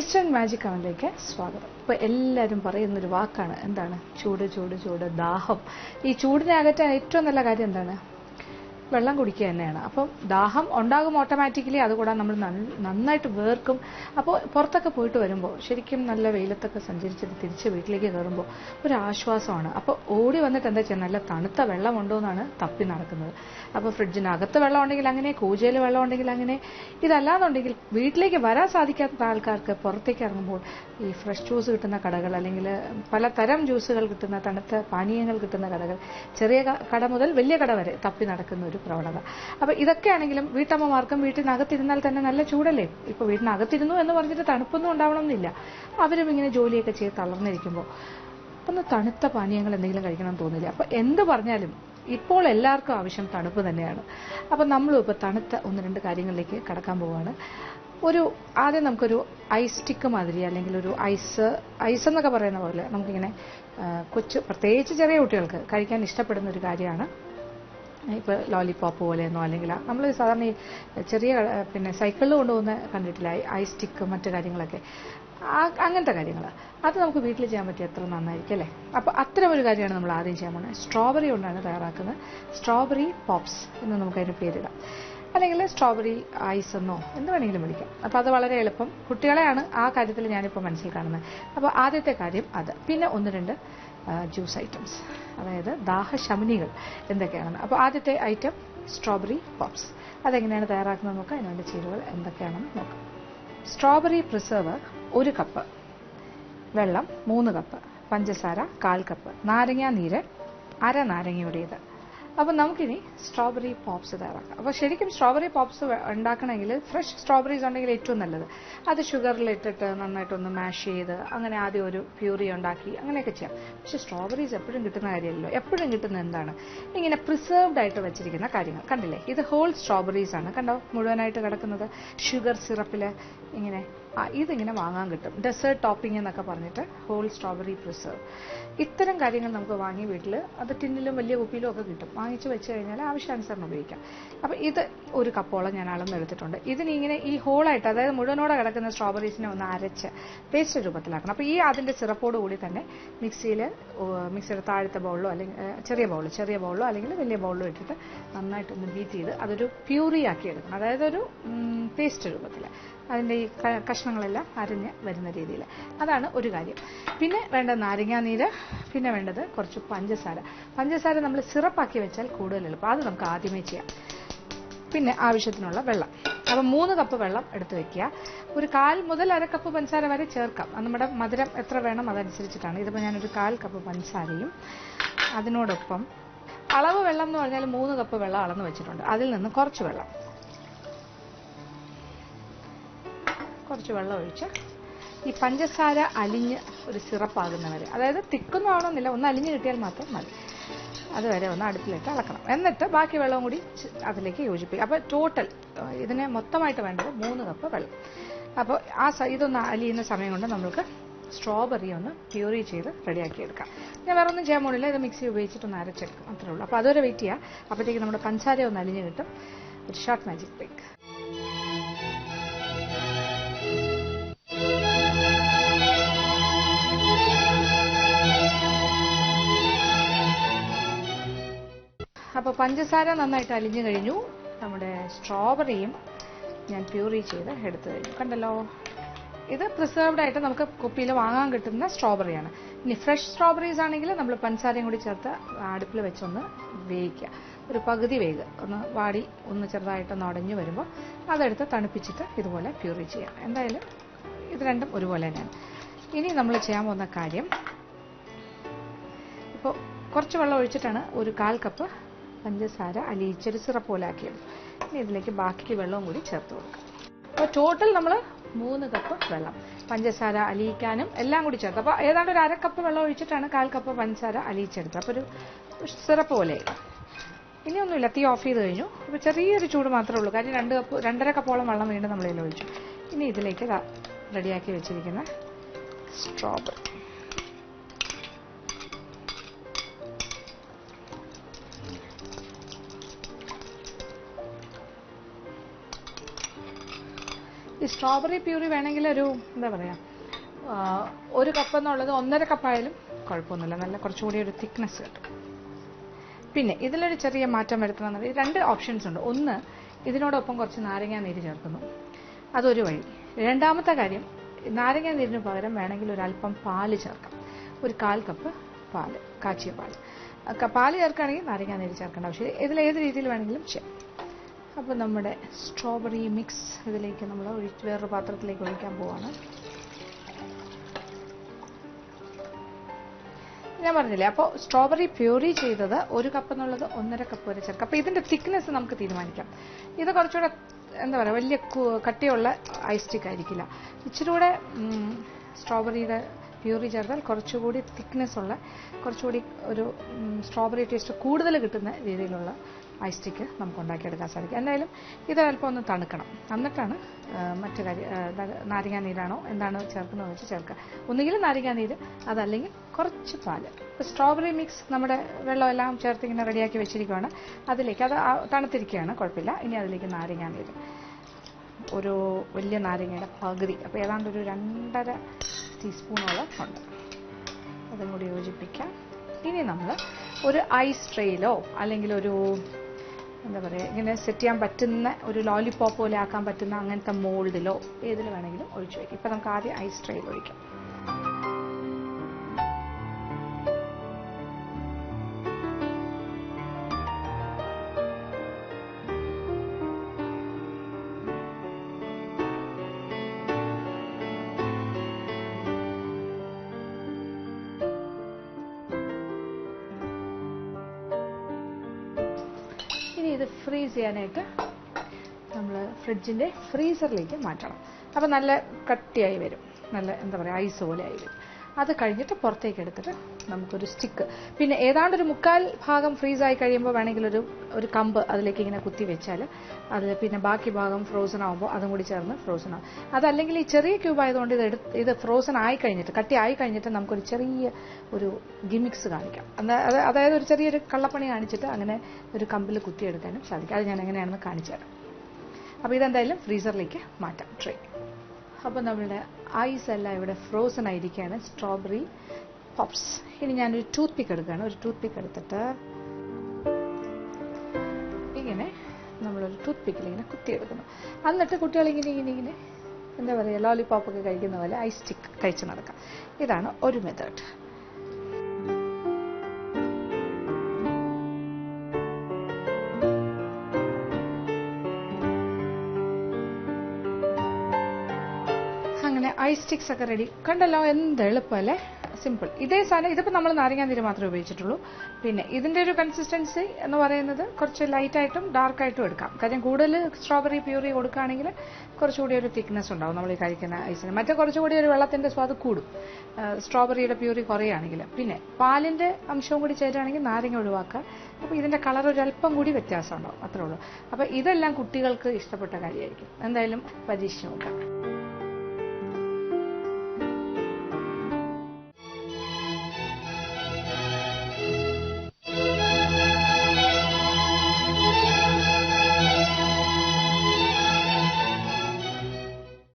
Taste and magic അവനിലേക്ക് സ്വാഗതം. ഇപ്പോൾ എല്ലാവരും പറയുന്നൊരു വാക്കാണ്, എന്താണ്? ചൂട് ചൂട് ചൂട്, ദാഹം. ഈ ചൂടിനെ അകറ്റാൻ ഏറ്റവും നല്ല കാര്യം എന്താണ്? വെള്ളം കുടിക്കുക തന്നെയാണ്. അപ്പം ദാഹം ഉണ്ടാകും ഓട്ടോമാറ്റിക്കലി. അതുകൂടാതെ നമ്മൾ നന്നായിട്ട് വേർക്കും. അപ്പോൾ പുറത്തൊക്കെ പോയിട്ട് വരുമ്പോൾ ശരിക്കും നല്ല വെയിലത്തൊക്കെ സഞ്ചരിച്ചിട്ട് തിരിച്ച് വീട്ടിലേക്ക് കയറുമ്പോൾ ഒരു ആശ്വാസമാണ്. അപ്പോൾ ഓടി വന്നിട്ട് എന്താ ചെയ്യുക, നല്ല തണുത്ത വെള്ളം ഉണ്ടോ എന്നാണ് തപ്പി നടക്കുന്നത്. അപ്പോൾ ഫ്രിഡ്ജിനകത്ത് വെള്ളം ഉണ്ടെങ്കിൽ അങ്ങനെ, കൂജയിൽ വെള്ളം ഉണ്ടെങ്കിൽ അങ്ങനെ. ഇതല്ലാന്നുണ്ടെങ്കിൽ വീട്ടിലേക്ക് വരാൻ സാധിക്കാത്ത ആൾക്കാർക്ക് പുറത്തേക്ക് ഇറങ്ങുമ്പോൾ ഈ ഫ്രഷ് ജ്യൂസ് കിട്ടുന്ന കടകൾ, അല്ലെങ്കിൽ പലതരം ജ്യൂസുകൾ കിട്ടുന്ന, തണുത്ത പാനീയങ്ങൾ കിട്ടുന്ന കടകൾ, ചെറിയ കട മുതൽ വലിയ കട വരെ തപ്പി നടക്കുന്ന ഒരു പ്രവണത. അപ്പൊ ഇതൊക്കെയാണെങ്കിലും വീട്ടമ്മമാർക്കും വീട്ടിനകത്തിരുന്നാൽ തന്നെ നല്ല ചൂടല്ലേ. ഇപ്പൊ വീട്ടിനകത്തിരുന്നു എന്ന് പറഞ്ഞിട്ട് തണുപ്പൊന്നും ഉണ്ടാവണമെന്നില്ല. അവരും ഇങ്ങനെ ജോലിയൊക്കെ ചെയ്ത് തളർന്നിരിക്കുമ്പോൾ ഒന്ന് തണുത്ത പാനീയങ്ങൾ എന്തെങ്കിലും കഴിക്കണമെന്ന് തോന്നില്ല. അപ്പൊ എന്ത് പറഞ്ഞാലും ഇപ്പോൾ എല്ലാവർക്കും ആവശ്യം തണുപ്പ് തന്നെയാണ്. അപ്പൊ നമ്മളും ഇപ്പൊ തണുത്ത ഒന്ന് രണ്ട് കാര്യങ്ങളിലേക്ക് കടക്കാൻ പോവുകയാണ്. ആദ്യം നമുക്കൊരു ഐസ് സ്റ്റിക്ക് മാതിരി, അല്ലെങ്കിൽ ഒരു ഐസ് എന്നൊക്കെ പറയുന്ന പോലെ നമുക്കിങ്ങനെ പ്രത്യേകിച്ച് ചെറിയ കുട്ടികൾക്ക് കഴിക്കാൻ ഇഷ്ടപ്പെടുന്ന ഒരു കാര്യമാണ്. ഇപ്പോൾ ലോലിപോപ്പ് പോലെയെന്നോ, അല്ലെങ്കിൽ നമ്മൾ സാധാരണ ഈ ചെറിയ സൈക്കിളിൽ കൊണ്ടുപോകുന്ന കണ്ടിട്ടില്ല ഐസ് സ്റ്റിക്ക്, മറ്റു കാര്യങ്ങളൊക്കെ, അങ്ങനത്തെ കാര്യങ്ങൾ. അത് നമുക്ക് വീട്ടിൽ ചെയ്യാൻ പറ്റിയ എത്ര നന്നായിരിക്കും അല്ലേ. അപ്പോൾ അത്തരം ഒരു കാര്യമാണ് നമ്മൾ ആദ്യം ചെയ്യാൻ പോകുന്നത്. സ്ട്രോബെറി കൊണ്ടാണ് തയ്യാറാക്കുന്നത്. സ്ട്രോബെറി പോപ്സ് എന്ന് നമുക്കതിന് പേരിടാം, അല്ലെങ്കിൽ സ്ട്രോബെറി ഐസ് എന്നോ എന്ത് വേണമെങ്കിലും വിളിക്കാം. അപ്പോൾ അത് വളരെ എളുപ്പം. കുട്ടികളെയാണ് ആ കാര്യത്തിൽ ഞാനിപ്പോൾ മനസ്സിൽ കാണുന്നത്. അപ്പോൾ ആദ്യത്തെ കാര്യം അത്. പിന്നെ ഒന്ന് രണ്ട് ജ്യൂസ് ഐറ്റംസ്, അതായത് ദാഹശമനികൾ എന്തൊക്കെയാണെന്ന്. അപ്പോൾ ആദ്യത്തെ ഐറ്റം സ്ട്രോബെറി പോപ്സ്. അതെങ്ങനെയാണ് തയ്യാറാക്കുന്നത് നോക്കാം. അതിനുവേണ്ട ചേരുവകൾ എന്തൊക്കെയാണെന്ന് നോക്കാം. സ്ട്രോബെറി പ്രിസർവ് 1 കപ്പ്, വെള്ളം 3 കപ്പ്, പഞ്ചസാര 1/4 കപ്പ്, നാരങ്ങാ നീര് 1/2 നാരങ്ങയുടേത്. അപ്പം നമുക്കിനി സ്ട്രോബെറി പോപ്സ് തയ്യാറാക്കാം. അപ്പോൾ ശരിക്കും സ്ട്രോബെറി പോപ്സ് ഉണ്ടാക്കണമെങ്കിൽ ഫ്രഷ് സ്ട്രോബെറീസ് ഉണ്ടെങ്കിൽ ഏറ്റവും നല്ലത്. അത് ഷുഗറിലിട്ടിട്ട് നന്നായിട്ടൊന്ന് മാഷ് ചെയ്ത് അങ്ങനെ ആദ്യം ഒരു പ്യൂറി ഉണ്ടാക്കി അങ്ങനെയൊക്കെ ചെയ്യാം. പക്ഷെ സ്ട്രോബെറീസ് എപ്പോഴും കിട്ടുന്ന കാര്യമല്ലല്ലോ. എപ്പോഴും കിട്ടുന്ന എന്താണ്? ഇങ്ങനെ പ്രിസർവ്ഡ് ആയിട്ട് വെച്ചിരിക്കുന്ന കാര്യങ്ങൾ. കണ്ടില്ലേ, ഇത് ഹോൾ സ്ട്രോബെറീസ് ആണ്. കണ്ടോ, മുഴുവനായിട്ട് കിടക്കുന്നത് ഷുഗർ സിറപ്പിൽ ഇങ്ങനെ. ഇതിങ്ങനെ വാങ്ങാൻ കിട്ടും, ഡെസേർട്ട് ടോപ്പിംഗ് എന്നൊക്കെ പറഞ്ഞിട്ട്, ഹോൾ സ്ട്രോബെറി പ്രിസർവ്. ഇത്തരം കാര്യങ്ങൾ നമുക്ക് വാങ്ങി വീട്ടിൽ അത് ടിന്നിലും വലിയ കുപ്പിയിലും ഒക്കെ കിട്ടും. വാങ്ങിച്ച് വെച്ച് കഴിഞ്ഞാൽ ആവശ്യാനുസരണം ഉപയോഗിക്കാം. അപ്പോൾ ഇത് 1 കപ്പോളം ഞാൻ അളന്നെടുത്തിട്ടുണ്ട്. ഇതിനിങ്ങനെ ഈ ഹോളായിട്ട്, അതായത് മുഴുവനോടെ കിടക്കുന്ന സ്ട്രോബെറീസിനെ ഒന്ന് അരച്ച് പേസ്റ്റ് രൂപത്തിലാക്കണം. അപ്പോൾ അതിന്റെ സിറപ്പോട് കൂടി തന്നെ മിക്സിയുടെ താഴത്തെ ബൗളിലോ, അല്ലെങ്കിൽ ചെറിയ ബൗളിലോ അല്ലെങ്കിൽ വലിയ ബൗളിലോ ഇട്ടിട്ട് നന്നായിട്ടൊന്ന് ബീറ്റ് ചെയ്ത് അതൊരു പ്യൂറി ആക്കി എടുക്കണം. അതായത് ഒരു പേസ്റ്റ് രൂപത്തിൽ അതിൻ്റെ ഈ കഷ്ണങ്ങളെല്ലാം അരിഞ്ഞ് വരുന്ന രീതിയിൽ. അതാണ് ഒരു കാര്യം. പിന്നെ വേണ്ടത് നാരങ്ങാ നീര്, പിന്നെ വേണ്ടത് കുറച്ച് പഞ്ചസാര നമ്മൾ സിറപ്പാക്കി വെച്ചാൽ കൂടുതൽ എളുപ്പം. അത് നമുക്ക് ആദ്യമേ ചെയ്യാം. പിന്നെ ആവശ്യത്തിനുള്ള വെള്ളം. അപ്പം 3 കപ്പ് വെള്ളം എടുത്ത് വെക്കുക. ഒരു 1/4 മുതൽ 1/2 കപ്പ് പഞ്ചസാര വരെ ചേർക്കാം. അത് നമ്മുടെ മധുരം എത്ര വേണം അതനുസരിച്ചിട്ടാണ്. ഇതിപ്പോൾ ഞാനൊരു 1/4 കപ്പ് പഞ്ചസാരയും അതിനോടൊപ്പം അളവ് വെള്ളം എന്ന് പറഞ്ഞാൽ 3 കപ്പ് വെള്ളം അളന്ന് വെച്ചിട്ടുണ്ട്. അതിൽ നിന്ന് കുറച്ച് വെള്ളം ഒഴിച്ച് ഈ പഞ്ചസാര അലിഞ്ഞ് ഒരു സിറപ്പാകുന്നവരെ, അതായത് തിക്കൊന്നും ആവണമെന്നില്ല, ഒന്ന് അലിഞ്ഞ് കിട്ടിയാൽ മാത്രം മതി. അതുവരെ ഒന്ന് അടുപ്പിലേക്ക് ഇളക്കണം. എന്നിട്ട് ബാക്കി വെള്ളവും കൂടി അതിലേക്ക് യോജിപ്പിക്കുക. അപ്പോൾ ടോട്ടൽ ഇതിനെ മൊത്തമായിട്ട് വേണ്ടത് 3 കപ്പ് വെള്ളം. അപ്പോൾ ഇതൊന്ന് അലിയുന്ന സമയം കൊണ്ട് നമുക്ക് സ്ട്രോബെറി ഒന്ന് പ്യൂറി ചെയ്ത് റെഡിയാക്കി എടുക്കാം. ഞാൻ വേറെ ഒന്നും ചെയ്യാൻ പോണില്ല, ഇത് മിക്സി ഉപയോഗിച്ചിട്ടൊന്ന് അരച്ചെടുക്കും, അത്രേ ഉള്ളൂ. അപ്പോൾ അതുവരെ വെയിറ്റ് ചെയ്യാം. അപ്പോഴത്തേക്ക് നമ്മുടെ പഞ്ചസാര ഒന്ന് അലിഞ്ഞ് കിട്ടും. ഒരു ഷോർട്ട് മാജിക് ബ്രേക്ക്. അപ്പോൾ പഞ്ചസാര നന്നായിട്ട് അലിഞ്ഞു കഴിഞ്ഞു. നമ്മുടെ സ്ട്രോബെറിയും ഞാൻ പ്യൂറി ചെയ്ത് എടുത്തു കഴിഞ്ഞു. കണ്ടല്ലോ, ഇത് പ്രിസർവ്ഡ് ആയിട്ട് നമുക്ക് കുപ്പിയിൽ വാങ്ങാൻ കിട്ടുന്ന സ്ട്രോബെറിയാണ്. ഇനി ഫ്രഷ് സ്ട്രോബെറീസ് ആണെങ്കിൽ നമ്മൾ പഞ്ചസാരയും കൂടി ചേർത്ത് അടുപ്പിൽ വെച്ചൊന്ന് വേവിക്കുക. ഒരു പകുതി വേഗ് ഒന്ന് വാടി ഒന്ന് ചെറുതായിട്ടൊന്ന് ഉടഞ്ഞു വരുമ്പോൾ അതെടുത്ത് തണുപ്പിച്ചിട്ട് ഇതുപോലെ പ്യൂറി ചെയ്യാം. എന്തായാലും ഇത് രണ്ടും ഒരുപോലെ തന്നെയാണ്. ഇനി നമ്മൾ ചെയ്യാൻ പോകുന്ന കാര്യം, ഇപ്പോൾ കുറച്ച് വെള്ളം ഒഴിച്ചിട്ടാണ് ഒരു 1/4 കപ്പ് പഞ്ചസാര അലിയിച്ചൊരു സിറപ്പ് പോലെ ആക്കിയത്. ഇനി ഇതിലേക്ക് ബാക്കി വെള്ളവും കൂടി ചേർത്ത് കൊടുക്കാം. അപ്പോൾ ടോട്ടൽ നമ്മൾ 3 കപ്പ് വെള്ളം, പഞ്ചസാര അലിയിക്കാനും എല്ലാം കൂടി ചേർത്ത്. അപ്പോൾ ഏതാണ്ട് ഒരു 1/2 കപ്പ് വെള്ളം ഒഴിച്ചിട്ടാണ് 1/4 കപ്പ് പഞ്ചസാര അലിയിച്ചെടുത്തത്. അപ്പോൾ ഒരു സിറപ്പ് പോലെ. ഇനിയൊന്നുമില്ല, തീ ഓഫ് ചെയ്ത് കഴിഞ്ഞു. അപ്പോൾ ചെറിയൊരു ചൂട് മാത്രമേ ഉള്ളൂ. കാര്യം 2.5 കപ്പോളം വെള്ളം വീണ്ടും നമ്മളിതിൽ ഒഴിച്ചു. ഇനി ഇതിലേക്ക് റെഡിയാക്കി വെച്ചിരിക്കുന്ന സ്ട്രോബെറി ഈ സ്ട്രോബെറി പ്യൂരി വേണമെങ്കിൽ ഒരു എന്താ പറയുക, 1 കപ്പ് എന്നുള്ളത് 1.5 കപ്പായാലും കുഴപ്പമൊന്നുമില്ല, നല്ല കുറച്ചുകൂടി ഒരു തിക്നെസ് കിട്ടും. പിന്നെ ഇതിലൊരു ചെറിയ മാറ്റം വരുത്തണമെന്നുണ്ടെങ്കിൽ 2 ഓപ്ഷൻസ് ഉണ്ട്. ഒന്ന്, ഇതിനോടൊപ്പം കുറച്ച് നാരങ്ങാ നീര് ചേർക്കുന്നു, അതൊരു വഴി. രണ്ടാമത്തെ കാര്യം, നാരങ്ങാ നീരിന് പകരം വേണമെങ്കിൽ ഒരല്പം പാല് ചേർക്കാം. ഒരു 1/4 കപ്പ് പാല്, കാച്ചിയ പാല്. പാല് ചേർക്കുകയാണെങ്കിൽ നാരങ്ങാ നീര് ചേർക്കേണ്ട ആവശ്യമില്ല. ഇതിലേത് രീതിയിൽ വേണമെങ്കിലും ചെയ്യാം. അപ്പോൾ നമ്മുടെ സ്ട്രോബെറി മിക്സ് ഇതിലേക്ക് നമ്മൾ വേറൊരു പാത്രത്തിലേക്ക് ഒഴിക്കാൻ പോവാണ്. ഞാൻ പറഞ്ഞില്ലേ, അപ്പോൾ സ്ട്രോബെറി പ്യൂരി ചെയ്തത് 1 കപ്പ് എന്നുള്ളത് 1.5 കപ്പ് വരെ ചേർക്കാം. അപ്പോൾ ഇതിന്റെ തിക്നെസ് നമുക്ക് തീരുമാനിക്കാം. ഇത് കുറച്ചുകൂടെ എന്താ പറയുക, വലിയ കട്ടിയുള്ള ഐസ് സ്റ്റിക്ക് ആയിരിക്കില്ല. ഇച്ചിരി കൂടെ സ്ട്രോബെറിയുടെ പ്യൂരി ചേർത്താൽ കുറച്ചുകൂടി തിക്നെസ് ഉള്ള, കുറച്ചുകൂടി ഒരു സ്ട്രോബെറി ടേസ്റ്റ് കൂടുതൽ കിട്ടുന്ന രീതിയിലുള്ള ഐസ് സ്റ്റിക്ക് നമുക്ക് ഉണ്ടാക്കിയെടുക്കാൻ സാധിക്കും. എന്തായാലും ഇതൊരല്പം ഒന്ന് തണുക്കണം, എന്നിട്ടാണ് മറ്റു നാരങ്ങാ നീരാണോ എന്താണ് ചേർക്കുന്നതെന്ന് വെച്ച് ചേർക്കുക. ഒന്നുകിൽ നാരങ്ങാ നീര്, അതല്ലെങ്കിൽ കുറച്ച് പാല്. സ്ട്രോബെറി മിക്സ് നമ്മുടെ വെള്ളമെല്ലാം ചേർത്ത് ഇങ്ങനെ റെഡിയാക്കി വെച്ചിരിക്കുകയാണ്. അതിലേക്ക് അത് തണുത്തിരിക്കുകയാണ്, കുഴപ്പമില്ല. ഇനി അതിലേക്ക് നാരങ്ങാ നീര്, ഒരു വലിയ നാരങ്ങയുടെ പകുതി, അപ്പോൾ ഏതാണ്ട് ഒരു 2.5 ടീസ്പൂണോളം ഉണ്ട്. അതും കൂടി യോജിപ്പിക്കാം. ഇനി നമ്മൾ ഒരു ഐസ് ട്രേയിലോ അല്ലെങ്കിൽ ഒരു എന്താ പറയുക, ഇങ്ങനെ സെറ്റ് ചെയ്യാൻ പറ്റുന്ന ഒരു ലോലിപോപ്പ് പോലെ ആക്കാൻ പറ്റുന്ന അങ്ങനത്തെ മോൾഡിലോ ഏതിൽ വേണമെങ്കിലും ഒഴിച്ചു വയ്ക്കും. ഇപ്പം നമുക്ക് ആദ്യം ഐസ് ട്രേയിൽ ഒഴിക്കാം. ഇനി ഇത് ഫ്രീസ് ചെയ്യാനായിട്ട് നമ്മൾ ഫ്രിഡ്ജിൻ്റെ ഫ്രീസറിലേക്ക് മാറ്റണം. അപ്പോൾ നല്ല കട്ടിയായി വരും, നല്ല എന്താ പറയുക, ഐസ് പോലെ ആയി വരും. അത് കഴിഞ്ഞിട്ട് പുറത്തേക്ക് എടുത്തിട്ട് നമുക്കൊരു സ്റ്റിക്ക്, പിന്നെ ഏതാണ്ട് ഒരു 1/4 ഭാഗം ഫ്രീസായി കഴിയുമ്പോൾ വേണമെങ്കിൽ ഒരു കമ്പ് അതിലേക്ക് ഇങ്ങനെ കുത്തി വെച്ചാൽ അത് പിന്നെ ബാക്കി ഭാഗം ഫ്രോസൺ ആകുമ്പോൾ അതും കൂടി ചേർന്ന് ഫ്രോസൺ ആകും. അതല്ലെങ്കിൽ ഈ ചെറിയ ക്യൂബ് ആയതുകൊണ്ട് ഇത് ഫ്രോസൺ ആയി കഴിഞ്ഞിട്ട്, കട്ടി ആയി കഴിഞ്ഞിട്ട് നമുക്കൊരു ചെറിയ ഒരു ഗിമിക്സ് കാണിക്കാം. അതായത് ഒരു ചെറിയൊരു കള്ളപ്പണി കാണിച്ചിട്ട് അങ്ങനെ ഒരു കമ്പിൽ കുത്തിയെടുക്കാനും സാധിക്കും. അത് ഞാൻ എങ്ങനെയാണെന്ന് കാണിച്ചു തരാം. അപ്പോൾ ഇതെന്തായാലും ഫ്രീസറിലേക്ക് മാറ്റാം, ട്രേ. അപ്പോൾ നമ്മളുടെ ഐസ് എല്ലാം ഇവിടെ ഫ്രോസൺ ആയിരിക്കുകയാണ്, സ്ട്രോബെറി പോപ്സ്. ഇനി ഞാനൊരു ടൂത്ത് പിക്ക് എടുക്കുകയാണ്. ഒരു ടൂത്ത് പിക്ക് എടുത്തിട്ട് ഇങ്ങനെ നമ്മളൊരു ടൂത്ത് പിക്കിൽ ഇങ്ങനെ കുത്തിയെടുക്കുന്നു. എന്നിട്ട് കുട്ടികളിങ്ങനെ ഇങ്ങനെ എന്താ പറയുക, ലോലിപോപ്പൊക്കെ കഴിക്കുന്ന പോലെ ഐസ് സ്റ്റിക്ക് കഴിച്ച് നടക്കാം. ഇതാണ് ഒരു മെത്തേഡ്. അങ്ങനെ ഐസ് സ്റ്റിക്സ് ഒക്കെ റെഡി. കണ്ടല്ലോ, എന്ത് എളുപ്പമല്ലേ, സിമ്പിൾ. ഇതേ സാധനം ഇതിപ്പോൾ നമ്മൾ നാരങ്ങാ നീര് മാത്രമേ ഉപയോഗിച്ചിട്ടുള്ളൂ. പിന്നെ ഇതിൻ്റെ ഒരു കൺസിസ്റ്റൻസി എന്ന് പറയുന്നത് കുറച്ച് ലൈറ്റായിട്ടും ഡാർക്കായിട്ടും എടുക്കാം. കാര്യം കൂടുതൽ സ്ട്രോബെറി പ്യൂരി കൊടുക്കുകയാണെങ്കിൽ കുറച്ചുകൂടി ഒരു തിക്നെസ് ഉണ്ടാവും നമ്മൾ ഈ കഴിക്കുന്ന ഐസിന്. മറ്റേ കുറച്ചുകൂടി ഒരു വെള്ളത്തിൻ്റെ സ്വാദ് കൂടും സ്ട്രോബെറിയുടെ പ്യൂരി കുറയുകയാണെങ്കിൽ. പിന്നെ പാലിൻ്റെ അംശവും കൂടി ചേരുകയാണെങ്കിൽ നാരങ്ങ ഒഴിവാക്കുക. അപ്പോൾ ഇതിൻ്റെ കളർ ഒരല്പം കൂടി വ്യത്യാസം ഉണ്ടാവും, അത്രേ ഉള്ളൂ. അപ്പോൾ ഇതെല്ലാം കുട്ടികൾക്ക് ഇഷ്ടപ്പെട്ട കാര്യമായിരിക്കും. എന്തായാലും പരീക്ഷിച്ച് നോക്കാം.